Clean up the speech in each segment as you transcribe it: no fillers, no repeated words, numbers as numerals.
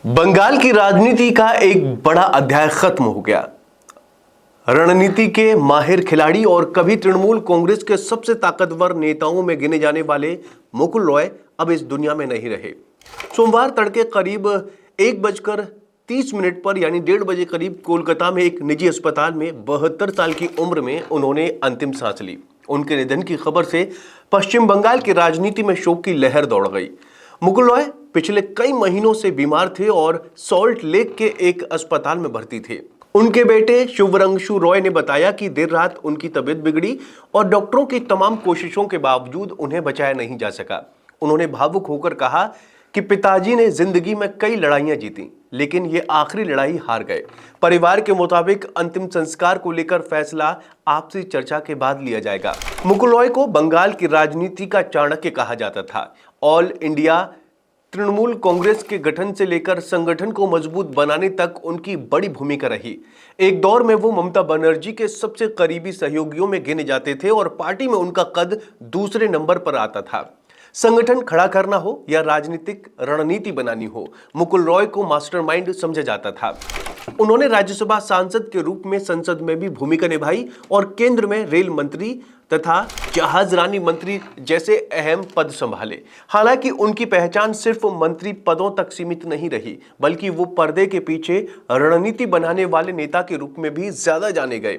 बंगाल की राजनीति का एक बड़ा अध्याय खत्म हो गया। रणनीति के माहिर खिलाड़ी और कभी तृणमूल कांग्रेस के सबसे ताकतवर नेताओं में गिने जाने वाले मुकुल रॉय अब इस दुनिया में नहीं रहे। सोमवार तड़के करीब 1:30 पर यानी 1:30 बजे करीब कोलकाता में एक निजी अस्पताल में 72 साल की उम्र में उन्होंने अंतिम सांस ली। उनके निधन की खबर से पश्चिम बंगाल की राजनीति में शोक की लहर दौड़ गई। मुकुल रॉय पिछले कई महीनों से बीमार थे और सॉल्ट लेक के एक अस्पताल में भर्ती थे। उनके बेटे शुभरंशु रॉय ने बताया कि देर रात उनकी तबीयत बिगड़ी और डॉक्टरों की तमाम कोशिशों के बावजूद उन्हें बचाया नहीं जा सका। उन्होंने भावुक होकर कहा कि पिताजी ने जिंदगी में कई लड़ाइयां जीती, लेकिन ये आखिरी लड़ाई हार गए। परिवार के मुताबिक अंतिम संस्कार को लेकर फैसला आपसी चर्चा के बाद लिया जाएगा। मुकुल रॉय को बंगाल की राजनीति का चाणक्य कहा जाता था। ऑल इंडिया तृणमूल कांग्रेस के गठन से लेकर संगठन को मजबूत बनाने तक उनकी बड़ी भूमिका रही। एक दौर में वो ममता बनर्जी के सबसे करीबी सहयोगियों में गिने जाते थे और पार्टी में उनका कद दूसरे नंबर पर आता था। संगठन खड़ा करना हो या राजनीतिक रणनीति बनानी हो, मुकुल रॉय को मास्टरमाइंड समझा जाता था। उन्होंने राज्यसभा सांसद के रूप में संसद में भी भूमिका निभाई और केंद्र में रेल मंत्री तथा जहाजरानी मंत्री जैसे अहम पद संभाले। हालांकि उनकी पहचान सिर्फ मंत्री पदों तक सीमित नहीं रही, बल्कि वो पर्दे के पीछे रणनीति बनाने वाले नेता के रूप में भी ज्यादा जाने गए।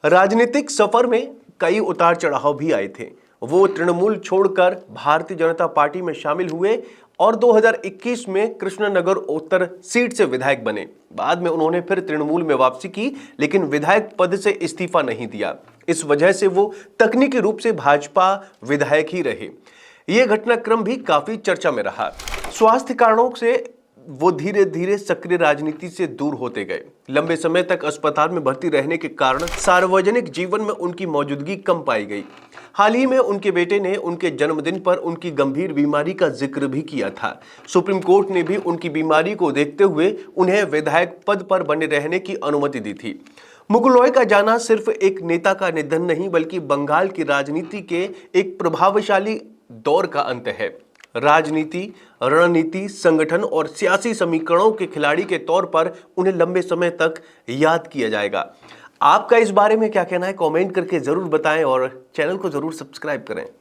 राजनीतिक सफर में कई उतार चढ़ाव भी आए थे। वो तृणमूल छोड़कर भारतीय जनता पार्टी में शामिल हुए और 2021 में कृष्णनगर उत्तर सीट से विधायक बने। बाद में उन्होंने फिर तृणमूल में वापसी की, लेकिन विधायक पद से इस्तीफा नहीं दिया। इस वजह से वो तकनीकी रूप से भाजपा विधायक ही रहे। ये घटनाक्रम भी काफी चर्चा में रहा। स्वास्थ्य कारणों से वो धीरे धीरे सक्रिय राजनीति से दूर होते गए। लंबे समय तक अस्पताल में भर्ती रहने के कारण सार्वजनिक जीवन में उनकी मौजूदगी कम पाई गई। हाल ही में उनके बेटे ने उनके जन्मदिन पर उनकी गंभीर बीमारी का जिक्र भी किया था। सुप्रीम कोर्ट ने भी उनकी बीमारी को देखते हुए उन्हें विधायक पद पर बने रहने की अनुमति दी थी। मुकुल रॉय का जाना सिर्फ एक नेता का निधन नहीं, बल्कि बंगाल की राजनीति के एक प्रभावशाली दौर का अंत है। राजनीति, रणनीति, संगठन और सियासी समीकरणों के खिलाड़ी के तौर पर उन्हें लंबे समय तक याद किया जाएगा। आपका इस बारे में क्या कहना है? कमेंट करके जरूर बताएं और चैनल को जरूर सब्सक्राइब करें।